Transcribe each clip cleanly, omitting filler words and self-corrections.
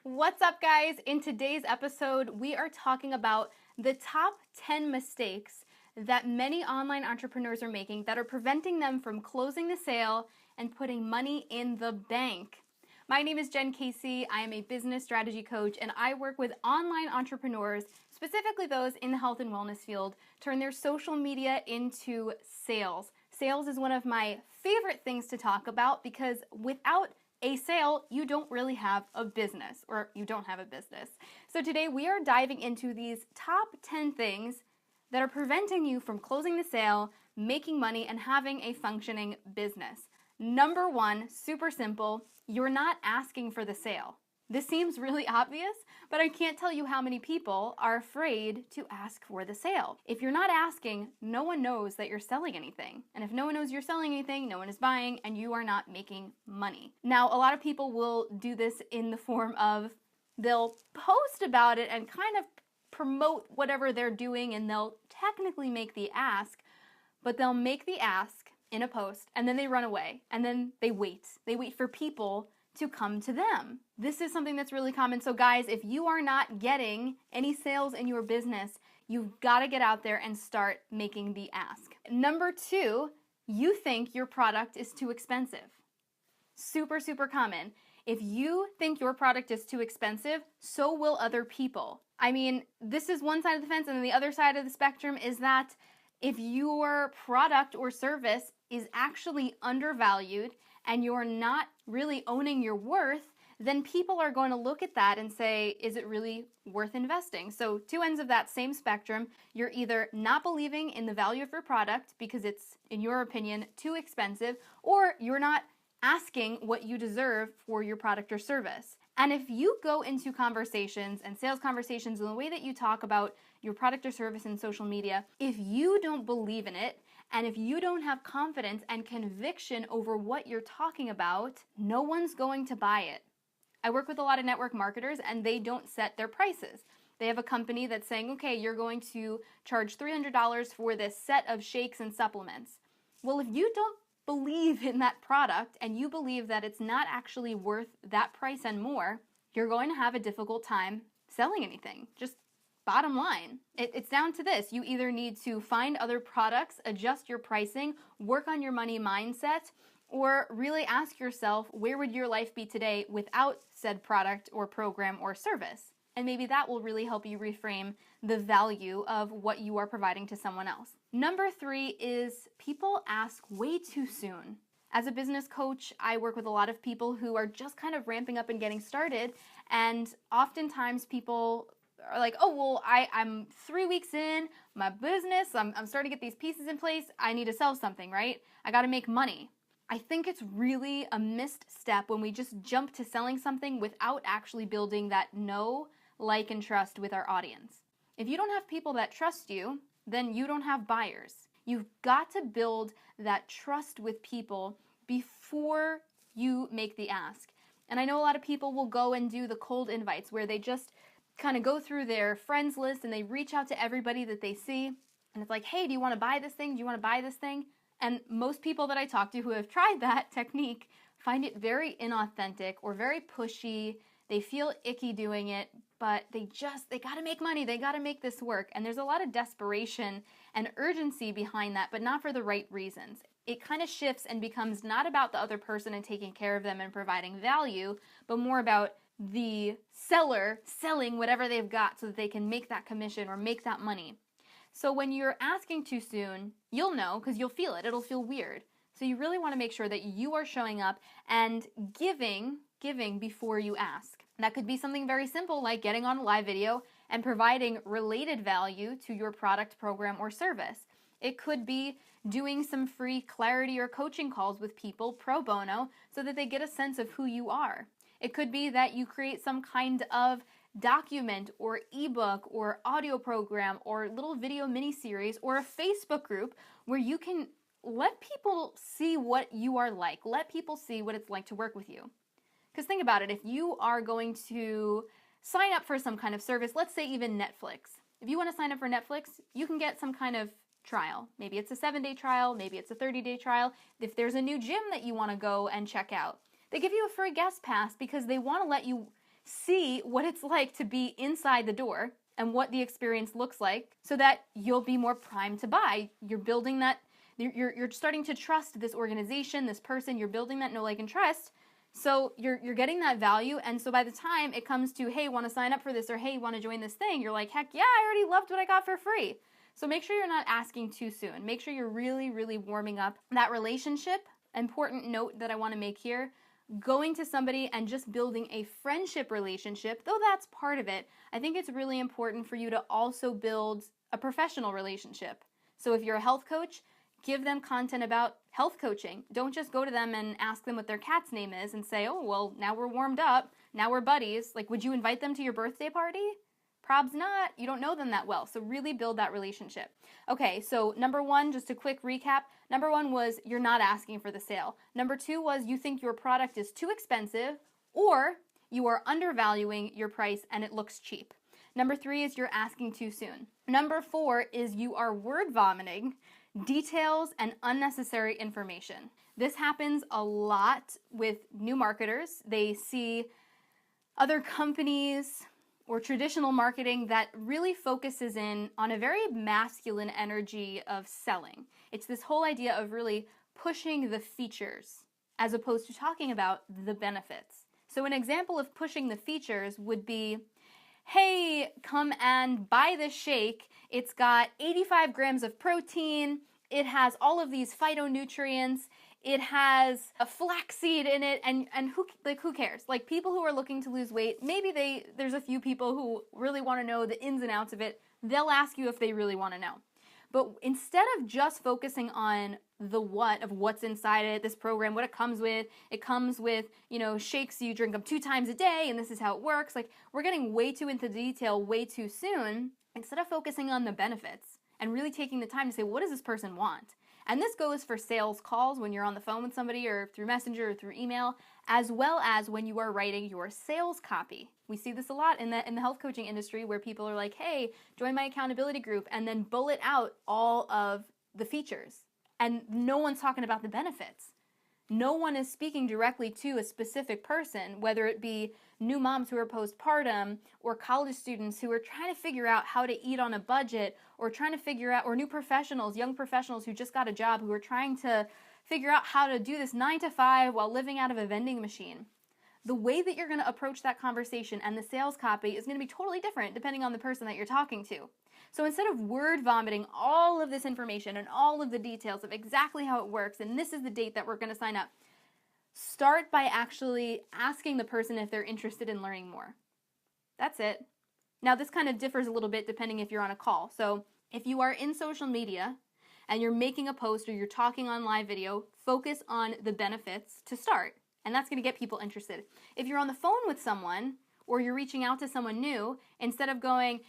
What's up, guys? In today's episode, we are talking about the top 10 mistakes that many online entrepreneurs are making that are preventing them from closing the sale and putting money in the bank. My name is Jen Casey. I am a business strategy coach, and I work with online entrepreneurs, specifically those in the health and wellness field, turn their social media into sales. Sales is one of my favorite things to talk about because without a sale, you don't really have a business, or you don't have a business. So today we are diving into these top 10 things that are preventing you from closing the sale, making money, and having a functioning business. Number one, super simple, you're not asking for the sale. This seems really obvious, but I can't tell you how many people are afraid to ask for the sale. If you're not asking, no one knows that you're selling anything. And if no one knows you're selling anything, no one is buying, and you are not making money. Now, a lot of people will do this in the form of they'll post about it and kind of promote whatever they're doing, and they'll technically make the ask, but they'll make the ask in a post, and then they run away, and then they wait. They wait for people to come to them. This is something that's really common. So guys, if you are not getting any sales in your business, you've got to get out there and start making the ask. Number two, you think your product is too expensive. Super, super common. If you think your product is too expensive, so will other people. I mean, this is one side of the fence, and then the other side of the spectrum is that if your product or service is actually undervalued and you're not really owning your worth, then people are going to look at that and say, is it really worth investing? So two ends of that same spectrum, you're either not believing in the value of your product because it's, in your opinion, too expensive, or you're not asking what you deserve for your product or service. And if you go into conversations and sales conversations in the way that you talk about your product or service in social media, if you don't believe in it, and if you don't have confidence and conviction over what you're talking about, no one's going to buy it. I work with a lot of network marketers, and they don't set their prices. They have a company that's saying, okay, you're going to charge $300 for this set of shakes and supplements. Well, if you don't believe in that product and you believe that it's not actually worth that price and more, you're going to have a difficult time selling anything. Just bottom line. It's down to this. You either need to find other products, adjust your pricing, work on your money mindset, or really ask yourself, where would your life be today without said product or program or service? And maybe that will really help you reframe the value of what you are providing to someone else. Number three is people ask way too soon. As a business coach, I work with a lot of people who are just kind of ramping up and getting started, and oftentimes people are like, oh, well, I'm 3 weeks in my business, I'm starting to get these pieces in place, I need to sell something, right? I got to make money. I think it's really a missed step when we just jump to selling something without actually building that know, like, and trust with our audience. If you don't have people that trust you, then you don't have buyers. You've got to build that trust with people before you make the ask. And I know a lot of people will go and do the cold invites where they just kind of go through their friends list and they reach out to everybody that they see. And it's like, hey, do you want to buy this thing? Do you want to buy this thing? And most people that I talk to who have tried that technique find it very inauthentic or very pushy. They feel icky doing it, but they got to make money. They got to make this work. And there's a lot of desperation and urgency behind that, but not for the right reasons. It kind of shifts and becomes not about the other person and taking care of them and providing value, but more about the seller selling whatever they've got so that they can make that commission or make that money. So when you're asking too soon, you'll know because you'll feel it. It'll feel weird. So you really want to make sure that you are showing up and giving before you ask. That could be something very simple like getting on a live video and providing related value to your product, program, or service. It could be doing some free clarity or coaching calls with people pro bono so that they get a sense of who you are. It could be that you create some kind of document or ebook or audio program or little video mini-series or a Facebook group where you can let people see what you are like. Let people see what it's like to work with you. Because think about it, if you are going to sign up for some kind of service, let's say even Netflix. If you want to sign up for Netflix, you can get some kind of trial. Maybe it's a 7-day trial, maybe it's a 30-day trial. If there's a new gym that you want to go and check out, they give you a free guest pass because they want to let you see what it's like to be inside the door and what the experience looks like so that you'll be more primed to buy. You're building that, you're starting to trust this organization, this person, you're building that know, like, and trust. So you're getting that value, and so by the time it comes to, hey, want to sign up for this, or hey, want to join this thing, you're like, heck yeah, I already loved what I got for free. So make sure you're not asking too soon. Make sure you're really, really warming up that relationship. Important note that I want to make here, going to somebody and just building a friendship relationship, though that's part of it, I think it's really important for you to also build a professional relationship. So if you're a health coach, give them content about health coaching. Don't just go to them and ask them what their cat's name is and say, oh, well, now we're warmed up. Now we're buddies. Like, would you invite them to your birthday party? Probs not. You don't know them that well. So really build that relationship. Okay, so number one, just a quick recap. Number one was you're not asking for the sale. Number two was you think your product is too expensive, or you are undervaluing your price and it looks cheap. Number three is you're asking too soon. Number four is you are word vomiting details and unnecessary information. This happens a lot with new marketers. They see other companies or traditional marketing that really focuses in on a very masculine energy of selling. It's this whole idea of really pushing the features as opposed to talking about the benefits. So an example of pushing the features would be, hey, come and buy this shake. It's got 85 grams of protein. It has all of these phytonutrients. It has a flaxseed in it, and who cares? Like, people who are looking to lose weight, maybe there's a few people who really want to know the ins and outs of it. They'll ask you if they really want to know. But instead of just focusing on the what of what's inside it, this program, what it comes with, shakes, you drink them 2 times a day, and this is how it works. Like, we're getting way too into detail way too soon, instead of focusing on the benefits and really taking the time to say, what does this person want? And this goes for sales calls when you're on the phone with somebody, or through Messenger or through email, as well as when you are writing your sales copy. We see this a lot in the health coaching industry, where people are like, hey, join my accountability group, and then bullet out all of the features. And no one's talking about the benefits. No one is speaking directly to a specific person, whether it be new moms who are postpartum, or college students who are trying to figure out how to eat on a budget, or trying to figure out, or new professionals, young professionals who just got a job, who are trying to figure out how to do this 9 to 5 while living out of a vending machine. The way that you're going to approach that conversation and the sales copy is going to be totally different depending on the person that you're talking to. So instead of word vomiting all of this information and all of the details of exactly how it works, and this is the date that we're going to sign up, start by actually asking the person if they're interested in learning more. That's it. Now, this kind of differs a little bit depending if you're on a call. So if you are in social media and you're making a post or you're talking on live video, focus on the benefits to start. And that's going to get people interested. If you're on the phone with someone, or you're reaching out to someone new, instead of going,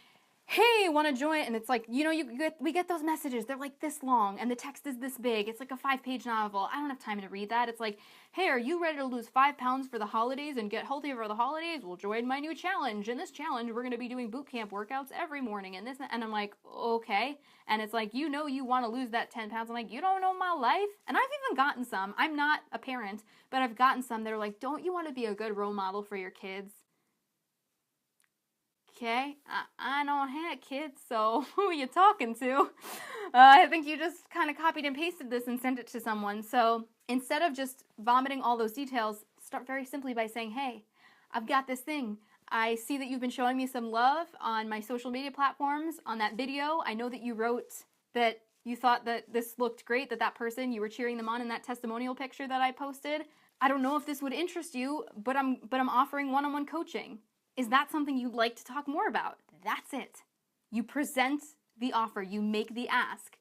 hey, want to join? And it's like, we get those messages. They're like this long, and the text is this big. It's like a 5-page novel. I don't have time to read that. It's like, hey, are you ready to lose 5 pounds for the holidays and get healthier for the holidays? Well, join my new challenge. In this challenge, we're going to be doing boot camp workouts every morning. And I'm like, okay. And it's like, you want to lose that 10 pounds. I'm like, you don't know my life? And I've even gotten some. I'm not a parent, but I've gotten some that are like, don't you want to be a good role model for your kids? Okay, I don't have kids, so who are you talking to? I think you just kind of copied and pasted this and sent it to someone. So instead of just vomiting all those details, start very simply by saying, hey, I've got this thing. I see that you've been showing me some love on my social media platforms, on that video. I know that you wrote that you thought that this looked great, that person, you were cheering them on in that testimonial picture that I posted. I don't know if this would interest you, but I'm offering one-on-one coaching. Is that something you'd like to talk more about? That's it. You present the offer. You make the ask.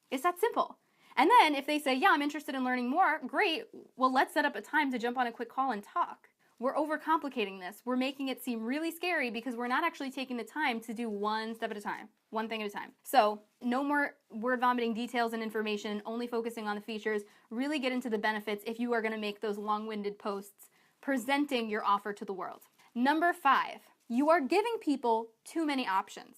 It's that simple. And then if they say, yeah, I'm interested in learning more, great. Well, let's set up a time to jump on a quick call and talk. We're overcomplicating this. We're making it seem really scary because we're not actually taking the time to do one step at a time, one thing at a time. So no more word vomiting details and information, only focusing on the features. Really get into the benefits if you are going to make those long-winded posts presenting your offer to the world. Number 5, you are giving people too many options.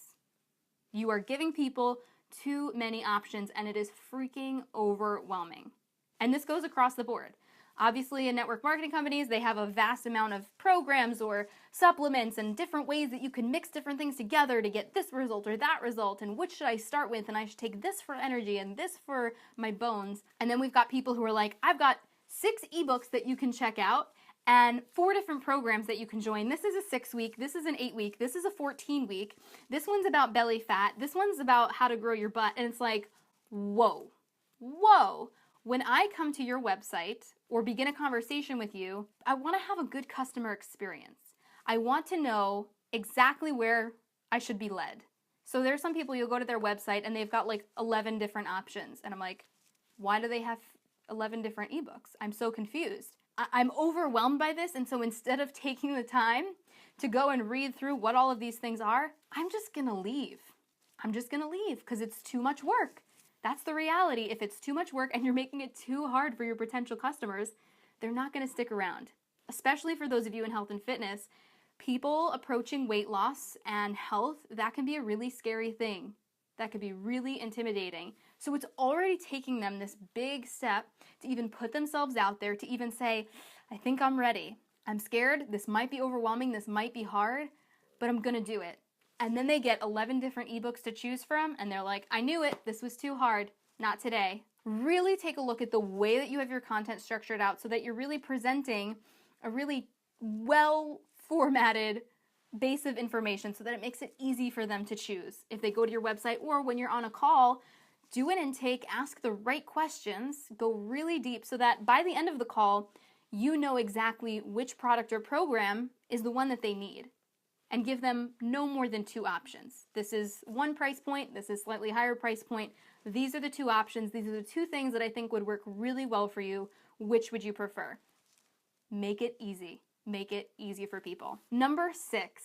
You are giving people too many options, and it is freaking overwhelming. And this goes across the board. Obviously, in network marketing companies, they have a vast amount of programs or supplements and different ways that you can mix different things together to get this result or that result, and which should I start with, and I should take this for energy and this for my bones. And then we've got people who are like, I've got 6 ebooks that you can check out and 4 different programs that you can join. This is a 6-week, this is an 8-week, this is a 14-week, this one's about belly fat, this one's about how to grow your butt, and it's like, whoa. When I come to your website or begin a conversation with you, I want to have a good customer experience. I want to know exactly where I should be led. So there's some people, you'll go to their website and they've got like 11 different options. And I'm like, why do they have 11 different ebooks? I'm so confused. I'm overwhelmed by this. And so instead of taking the time to go and read through what all of these things are, I'm just going to leave. I'm just going to leave because it's too much work. That's the reality. If it's too much work and you're making it too hard for your potential customers, they're not going to stick around. Especially for those of you in health and fitness, people approaching weight loss and health, that can be a really scary thing. That could be really intimidating. So it's already taking them this big step to even put themselves out there, to even say, I think I'm ready. I'm scared. This might be overwhelming. This might be hard, but I'm going to do it. And then they get 11 different ebooks to choose from, and they're like, I knew it, this was too hard, not today. Really take a look at the way that you have your content structured out so that you're really presenting a really well-formatted base of information so that it makes it easy for them to choose. If they go to your website or when you're on a call, do an intake, ask the right questions, go really deep so that by the end of the call, you know exactly which product or program is the one that they need. And give them no more than 2 options. This is one price point, this is slightly higher price point. These are the 2 options. These are the 2 things that I think would work really well for you. Which would you prefer? Make it easy. Make it easy for people. Number 6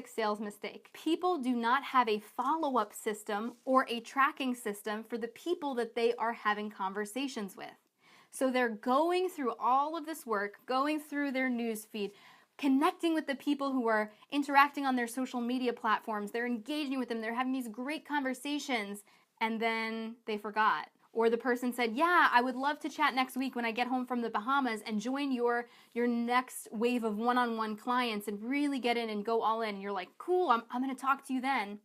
sales mistake. People do not have a follow-up system or a tracking system for the people that they are having conversations with. So they're going through all of this work, going through their news feed, connecting with the people who are interacting on their social media platforms. They're engaging with them. They're having these great conversations, and then they forgot. Or the person said, yeah, I would love to chat next week when I get home from the Bahamas and join your next wave of one-on-one clients and really get in and go all in. And you're like, cool, I'm going to talk to you then.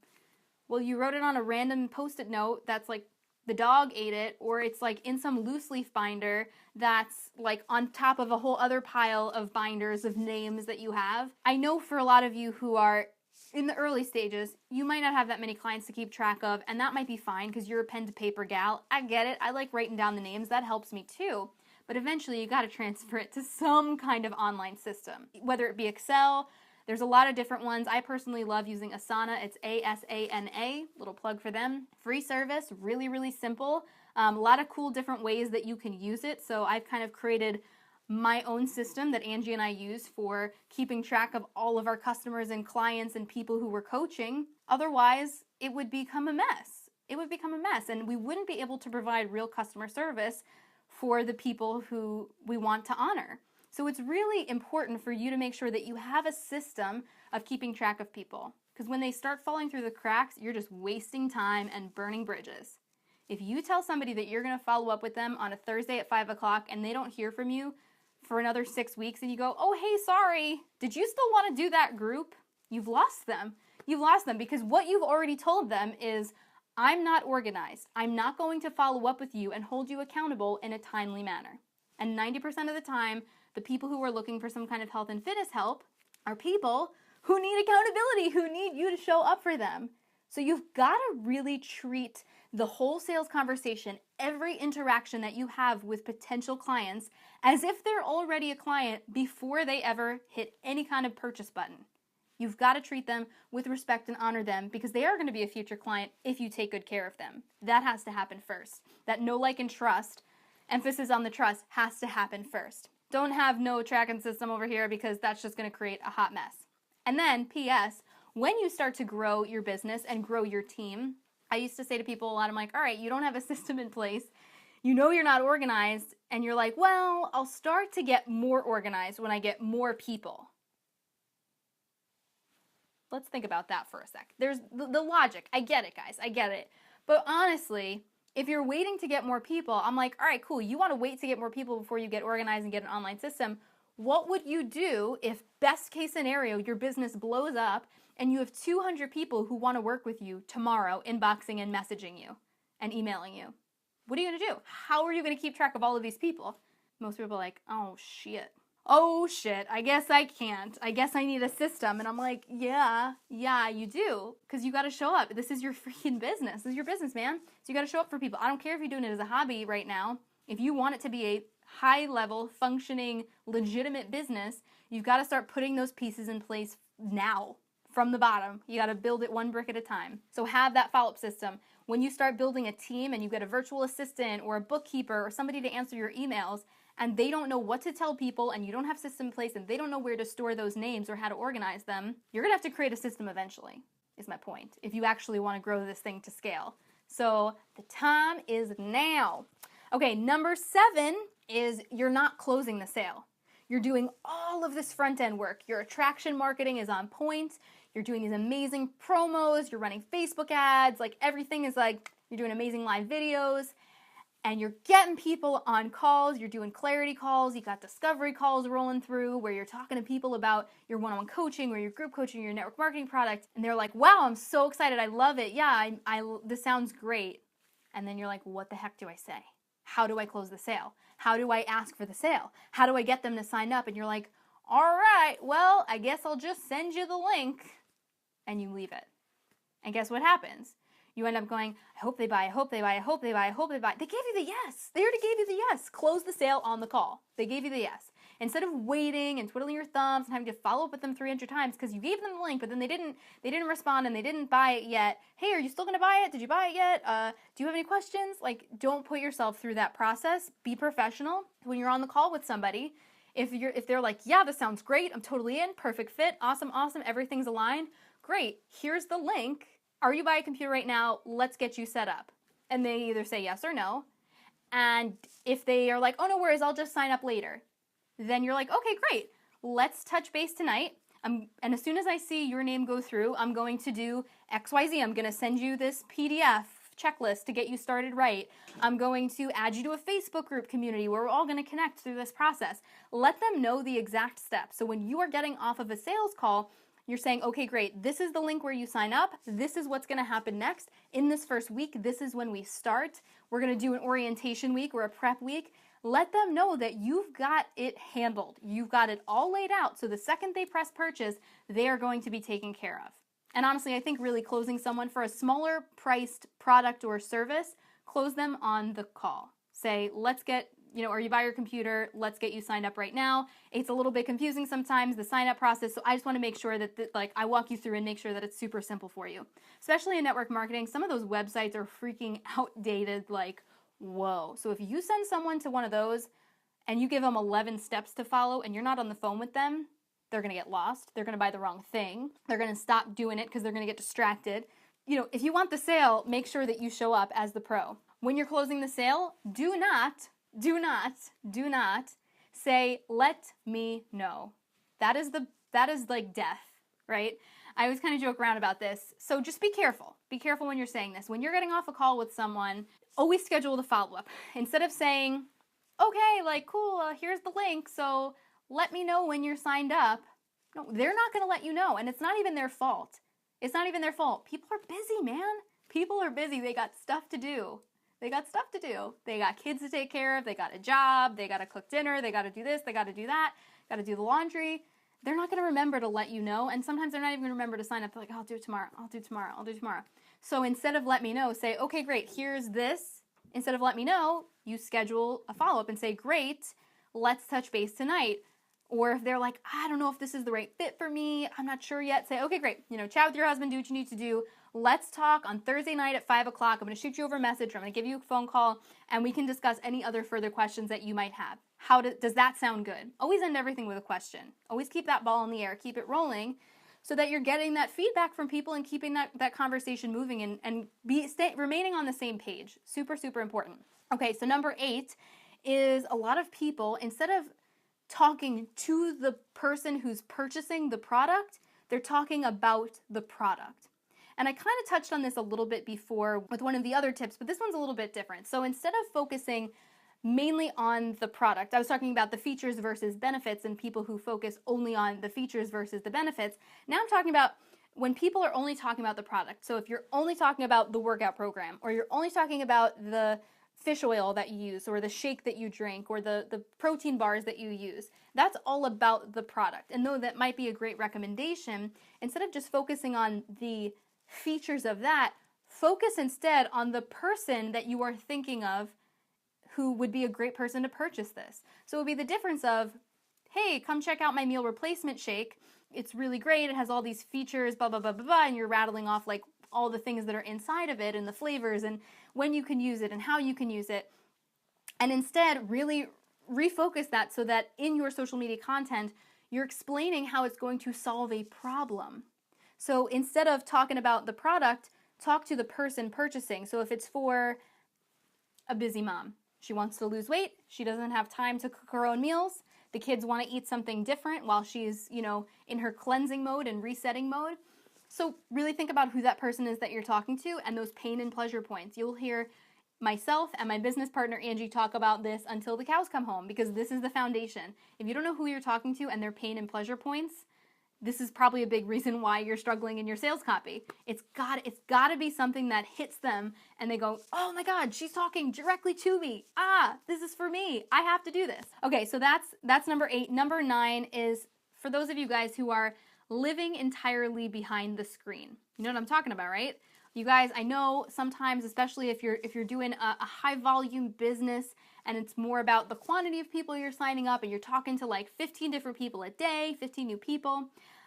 Well, you wrote it on a random Post-it note that's like the dog ate it, or it's like in some loose leaf binder that's like on top of a whole other pile of binders of names that you have. I know for a lot of you who are in the early stages, you might not have that many clients to keep track of, and that might be fine because you're a pen to paper gal. I get it. I like writing down the names. That helps me too. But eventually you got to transfer it to some kind of online system, whether it be Excel. There's a lot of different ones. I personally love using Asana. It's ASANA, little plug for them. Free service, really, really simple. A lot of cool different ways that you can use it. So I've kind of created my own system that Angie and I use for keeping track of all of our customers and clients and people who we're coaching. Otherwise, it would become a mess. It would become a mess, and we wouldn't be able to provide real customer service for the people who we want to honor. So it's really important for you to make sure that you have a system of keeping track of people. Because when they start falling through the cracks, you're just wasting time and burning bridges. If you tell somebody that you're going to follow up with them on a Thursday at 5 o'clock and they don't hear from you for another 6 weeks and you go, oh, hey, sorry, did you still want to do that group? You've lost them. You've lost them because what you've already told them is, I'm not organized. I'm not going to follow up with you and hold you accountable in a timely manner. And 90% of the time, the people who are looking for some kind of health and fitness help are people who need accountability, who need you to show up for them. So you've got to really treat the whole sales conversation, every interaction that you have with potential clients, as if they're already a client before they ever hit any kind of purchase button. You've got to treat them with respect and honor them because they are going to be a future client if you take good care of them. That has to happen first. That know, like, and trust, emphasis on the trust, has to happen first. Don't have no tracking system over here because that's just going to create a hot mess. And then, P.S., when you start to grow your business and grow your team, I used to say to people a lot, I'm like, all right, you don't have a system in place. You know you're not organized, and you're like, well, I'll start to get more organized when I get more people. Let's think about that for a sec. There's the logic. I get it, guys. I get it. But honestly, If you're waiting to get more people, I'm like, all right, cool. You want to wait to get more people before you get organized and get an online system. What would you do if, best case scenario, your business blows up and you have 200 people who want to work with you tomorrow, inboxing and messaging you and emailing you? What are you going to do? How are you going to keep track of all of these people? Most people are like, oh shit, I guess I can't. I guess I need a system. And I'm like, yeah, you do. Because you got to show up. This is your freaking business. This is your business, man. So you got to show up for people. I don't care if you're doing it as a hobby right now. If you want it to be a high level, functioning, legitimate business, you've got to start putting those pieces in place now. From the bottom. You got to build it one brick at a time. So have that follow-up system. When you start building a team and you get a virtual assistant or a bookkeeper or somebody to answer your emails, and they don't know what to tell people and you don't have system in place and they don't know where to store those names or how to organize them, you're going to have to create a system eventually, is my point, if you actually want to grow this thing to scale. So the time is now. Okay, number 7 is you're not closing the sale. You're doing all of this front-end work. Your attraction marketing is on point. You're doing these amazing promos. You're running Facebook ads. Like everything is like, you're doing amazing live videos. And you're getting people on calls, you're doing clarity calls, you got discovery calls rolling through where you're talking to people about your one-on-one coaching or your group coaching or your network marketing product, and they're like, wow, I'm so excited, I love it, yeah, this sounds great. And then you're like, what the heck do I say? How do I close the sale? How do I ask for the sale? How do I get them to sign up? And you're like, all right, well, I guess I'll just send you the link, and you leave it. And guess what happens? You end up going, I hope they buy, I hope they buy, I hope they buy, I hope they buy. They gave you the yes. They already gave you the yes. Close the sale on the call. They gave you the yes. Instead of waiting and twiddling your thumbs and having to follow up with them 300 times because you gave them the link, but then they didn't respond and they didn't buy it yet. Hey, are you still going to buy it? Did you buy it yet? Do you have any questions? Like, don't put yourself through that process. Be professional. When you're on the call with somebody, if they're like, yeah, this sounds great. I'm totally in. Perfect fit. Awesome. Everything's aligned. Great. Here's the link. Are you buying a computer right now? Let's get you set up. And they either say yes or no. And if they are like, oh, no worries, I'll just sign up later. Then you're like, okay, great. Let's touch base tonight. And as soon as I see your name go through, I'm going to do XYZ. I'm going to send you this PDF checklist to get you started right. I'm going to add you to a Facebook group community where we're all going to connect through this process. Let them know the exact steps. So when you are getting off of a sales call, you're saying, okay, great, this is the link where you sign up. This is what's going to happen next. In this first week, this is when we start. We're going to do an orientation week or a prep week. Let them know that you've got it handled. You've got it all laid out. So the second they press purchase, they are going to be taken care of. And honestly, I think really closing someone for a smaller priced product or service, close them on the call. Say, let's get, or you buy your computer, let's get you signed up right now. It's a little bit confusing sometimes, the sign up process, so I just want to make sure that I walk you through and make sure that it's super simple for you. Especially in network marketing, some of those websites are freaking outdated, like, whoa. So if you send someone to one of those and you give them 11 steps to follow and you're not on the phone with them, they're going to get lost, they're going to buy the wrong thing, they're going to stop doing it because they're going to get distracted. If you want the sale, make sure that you show up as the pro. When you're closing the sale, do not say, let me know. That is like death, right? I always kind of joke around about this. So just be careful. Be careful when you're saying this. When you're getting off a call with someone, always schedule the follow-up. Instead of saying, okay, like, cool, here's the link, so let me know when you're signed up. No, they're not going to let you know, and it's not even their fault. It's not even their fault. People are busy, man. People are busy. They got stuff to do. They got kids to take care of. They got a job. They got to cook dinner. They got to do this. They got to do that. Got to do the laundry. They're not going to remember to let you know. And sometimes they're not even going to remember to sign up. They're like, I'll do it tomorrow. I'll do tomorrow. So instead of let me know, say, okay, great, here's this. Instead of let me know, you schedule a follow-up and say, great, let's touch base tonight. Or if they're like, I don't know if this is the right fit for me, I'm not sure yet, say, okay, great, chat with your husband, do what you need to do. Let's talk on Thursday night at 5 o'clock. I'm going to shoot you over a message. I'm going to give you a phone call, and we can discuss any other further questions that you might have. Does that sound good? Always end everything with a question. Always keep that ball in the air. Keep it rolling so that you're getting that feedback from people and keeping that conversation moving and remaining on the same page. Super, super important. Okay, so number 8 is a lot of people, instead of talking to the person who's purchasing the product, they're talking about the product. And I kind of touched on this a little bit before with one of the other tips, but this one's a little bit different. So instead of focusing mainly on the product, I was talking about the features versus benefits and people who focus only on the features versus the benefits. Now I'm talking about when people are only talking about the product. So if you're only talking about the workout program, or you're only talking about the fish oil that you use, or the shake that you drink, or the protein bars that you use, that's all about the product. And though that might be a great recommendation, instead of just focusing on the features of that, focus instead on the person that you are thinking of who would be a great person to purchase this. So it would be the difference of, hey, come check out my meal replacement shake. It's really great. It has all these features, blah, blah, blah, blah, blah, and you're rattling off like all the things that are inside of it and the flavors and when you can use it and how you can use it. And instead, really refocus that so that in your social media content, you're explaining how it's going to solve a problem. So instead of talking about the product, talk to the person purchasing. So if it's for a busy mom, she wants to lose weight, she doesn't have time to cook her own meals, the kids want to eat something different while she's, in her cleansing mode and resetting mode. So really think about who that person is that you're talking to and those pain and pleasure points. You'll hear myself and my business partner Angie talk about this until the cows come home, because this is the foundation. If you don't know who you're talking to and their pain and pleasure points, this is probably a big reason why you're struggling in your sales copy. It's got to be something that hits them and they go, oh my God, she's talking directly to me. This is for me. I have to do this. Okay, so that's number 8. Number 9 is for those of you guys who are living entirely behind the screen. You know what I'm talking about, right? You guys, I know sometimes, especially if you're doing a high volume business and it's more about the quantity of people you're signing up and you're talking to like 15 different people a day, 15 new people,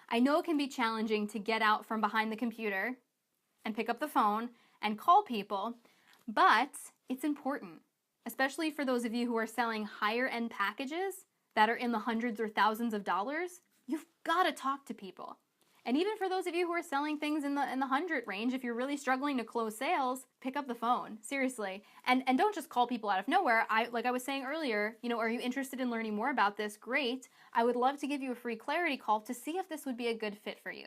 I know it can be challenging to get out from behind the computer and pick up the phone and call people, but it's important, especially for those of you who are selling higher end packages that are in the hundreds or thousands of dollars. You've got to talk to people. And even for those of you who are selling things in the 100 range, if you're really struggling to close sales, pick up the phone, seriously. And don't just call people out of nowhere. Like I was saying earlier, are you interested in learning more about this? Great. I would love to give you a free clarity call to see if this would be a good fit for you.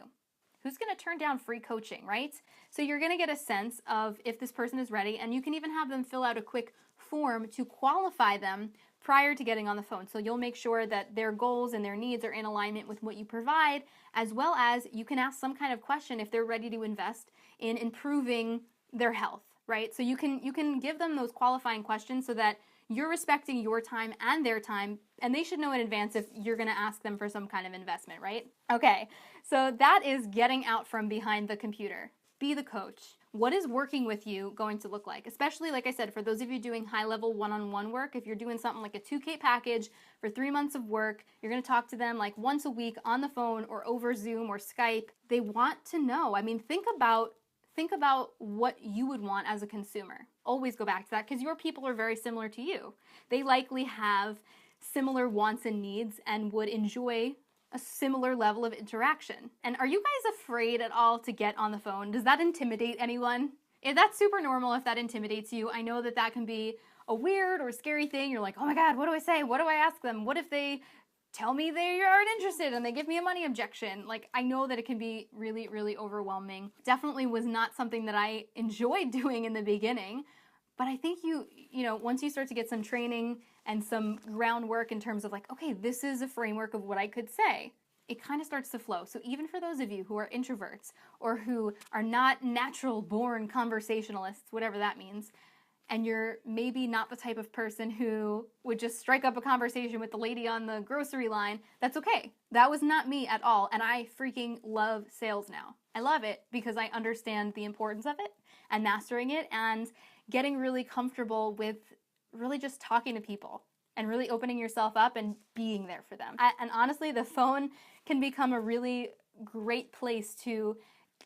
Who's going to turn down free coaching, right? So you're going to get a sense of if this person is ready, and you can even have them fill out a quick form to qualify them prior to getting on the phone. So you'll make sure that their goals and their needs are in alignment with what you provide, as well as you can ask some kind of question if they're ready to invest in improving their health, right? So you can give them those qualifying questions so that you're respecting your time and their time, and they should know in advance if you're going to ask them for some kind of investment, right? Okay, so that is getting out from behind the computer. Be the coach. What is working with you going to look like? Especially, like I said, for those of you doing high-level one-on-one work, if you're doing something like a 2K package for 3 months of work, you're going to talk to them like once a week on the phone or over Zoom or Skype. They want to know. I mean, think about what you would want as a consumer. Always go back to that, because your people are very similar to you. They likely have similar wants and needs and would enjoy a similar level of interaction. And are you guys afraid at all to get on the phone? Does that intimidate anyone? That's super normal if that intimidates you. I know that can be a weird or scary thing. You're like, oh my God, what do I say? What do I ask them? What if they tell me they aren't interested and they give me a money objection? Like, I know that it can be really, really overwhelming. Definitely was not something that I enjoyed doing in the beginning. But I think once you start to get some training and some groundwork in terms of like, okay, this is a framework of what I could say, it kind of starts to flow. So even for those of you who are introverts or who are not natural born conversationalists, whatever that means, and you're maybe not the type of person who would just strike up a conversation with the lady on the grocery line, that's okay. That was not me at all. And I freaking love sales now. I love it because I understand the importance of it and mastering it and getting really comfortable with really just talking to people and really opening yourself up and being there for them. And honestly, the phone can become a really great place to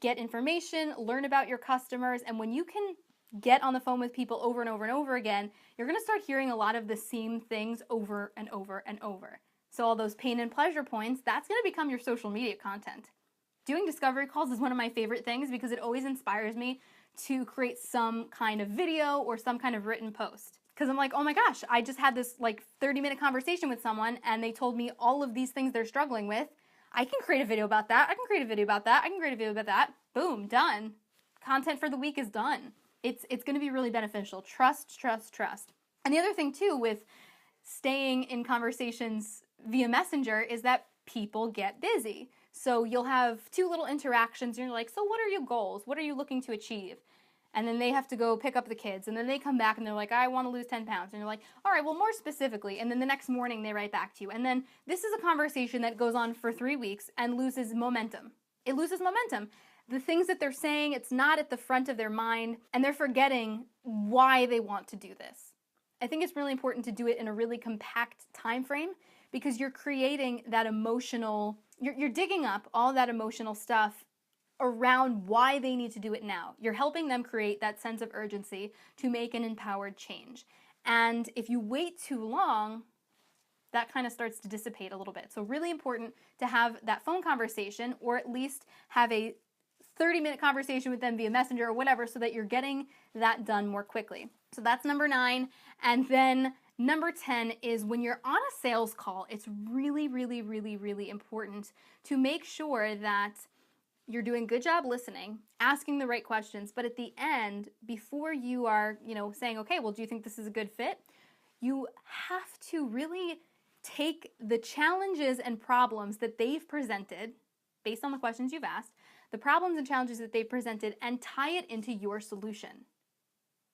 get information, learn about your customers, and when you can get on the phone with people over and over and over again, you're going to start hearing a lot of the same things over and over and over. So all those pain and pleasure points, that's going to become your social media content. Doing discovery calls is one of my favorite things because it always inspires me to create some kind of video or some kind of written post. Because I'm like, oh my gosh, I just had this like 30-minute conversation with someone and they told me all of these things they're struggling with. I can create a video about that. I can create a video about that. I can create a video about that. Boom, done. content for the week is done. It's going to be really beneficial. Trust, trust, trust. And the other thing too with staying in conversations via Messenger is that people get busy. So you'll have two little interactions and you're like, so what are your goals? What are you looking to achieve? And then they have to go pick up the kids, and then they come back and they're like, I want to lose 10 pounds. And you're like, all right, well, more specifically. And then the next morning they write back to you. And then this is a conversation that goes on for 3 weeks and loses momentum. It loses momentum. The things that they're saying, it's not at the front of their mind, and they're forgetting why they want to do this. I think it's really important to do it in a really compact time frame, because you're creating that emotional, you're digging up all that emotional stuff around why they need to do it now. You're helping them create that sense of urgency to make an empowered change. And if you wait too long, that kind of starts to dissipate a little bit. So really important to have that phone conversation, or at least have a 30-minute conversation with them via Messenger or whatever, so that you're getting that done more quickly. So that's number 9. And then number 10 is when you're on a sales call, it's really, really, really, really important to make sure that you're doing a good job listening, asking the right questions, but at the end, before you are, saying, okay, well, do you think this is a good fit? You have to really take the challenges and problems that they've presented, based on the questions you've asked, the problems and challenges that they've presented, and tie it into your solution.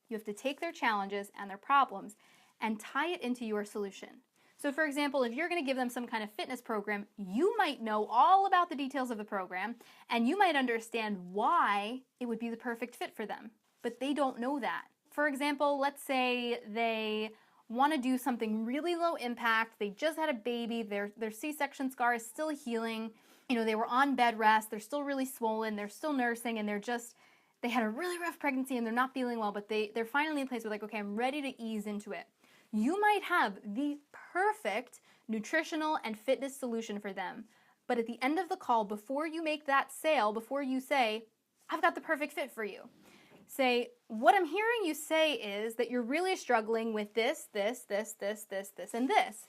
You have to take their challenges and their problems and tie it into your solution. So for example, if you're going to give them some kind of fitness program, you might know all about the details of the program, and you might understand why it would be the perfect fit for them, but they don't know that. For example, let's say they want to do something really low impact, they just had a baby, their C-section scar is still healing, they were on bed rest, they're still really swollen, they're still nursing, and they had a really rough pregnancy and they're not feeling well, but they're finally in a place where okay, I'm ready to ease into it. You might have the perfect nutritional and fitness solution for them. But at the end of the call, before you make that sale, before you say, I've got the perfect fit for you, say, what I'm hearing you say is that you're really struggling with this, and this.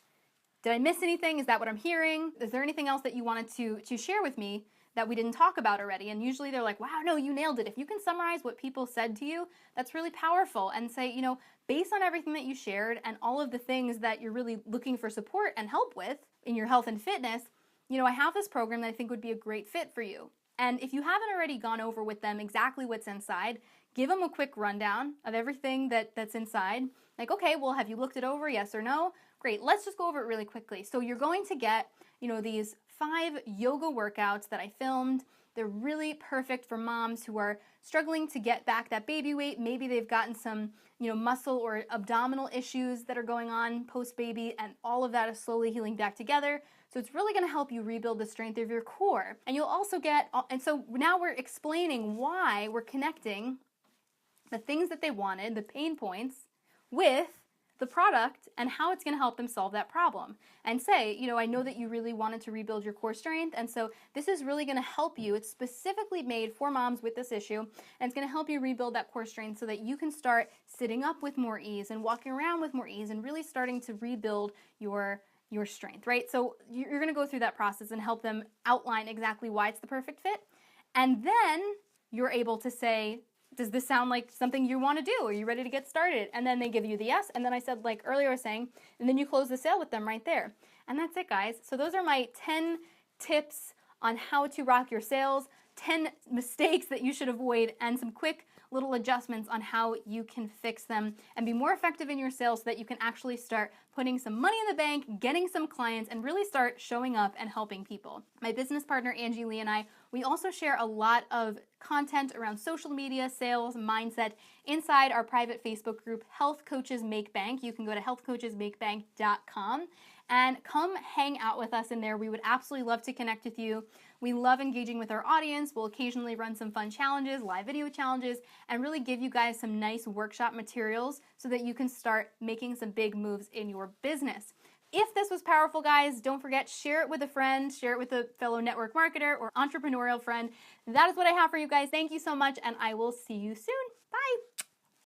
Did I miss anything? Is that what I'm hearing? Is there anything else that you wanted to share with me that we didn't talk about already? And usually they're like, wow, no, you nailed it. If you can summarize what people said to you, that's really powerful. And say, based on everything that you shared and all of the things that you're really looking for support and help with in your health and fitness, I have this program that I think would be a great fit for you. And if you haven't already gone over with them exactly what's inside, give them a quick rundown of everything that's inside. Like, okay, well, have you looked it over? Yes or no? Great, let's just go over it really quickly. So you're going to get, these 5 yoga workouts that I filmed. They're really perfect for moms who are struggling to get back that baby weight. Maybe they've gotten some, muscle or abdominal issues that are going on post-baby, and all of that is slowly healing back together. So it's really going to help you rebuild the strength of your core. And you'll also get, and so now we're explaining why we're connecting the things that they wanted, the pain points, with the product and how it's going to help them solve that problem. And say, I know that you really wanted to rebuild your core strength, and so this is really going to help you. It's specifically made for moms with this issue, and it's going to help you rebuild that core strength so that you can start sitting up with more ease and walking around with more ease and really starting to rebuild your strength, right? So you're going to go through that process and help them outline exactly why it's the perfect fit. And then you're able to say, does this sound like something you want to do? Are you ready to get started? And then they give you the yes. And then I said, like earlier I was saying, and then you close the sale with them right there. And that's it, guys. So those are my 10 tips on how to rock your sales, 10 mistakes that you should avoid, and some quick little adjustments on how you can fix them and be more effective in your sales so that you can actually start putting some money in the bank, getting some clients, and really start showing up and helping people. My business partner, Angie Lee, and I, we also share a lot of content around social media, sales, mindset inside our private Facebook group, Health Coaches Make Bank. You can go to healthcoachesmakebank.com and come hang out with us in there. We would absolutely love to connect with you. We love engaging with our audience. We'll occasionally run some fun challenges, live video challenges, and really give you guys some nice workshop materials so that you can start making some big moves in your business. If this was powerful, guys, don't forget, share it with a friend, share it with a fellow network marketer or entrepreneurial friend. That is what I have for you guys. Thank you so much, and I will see you soon. Bye.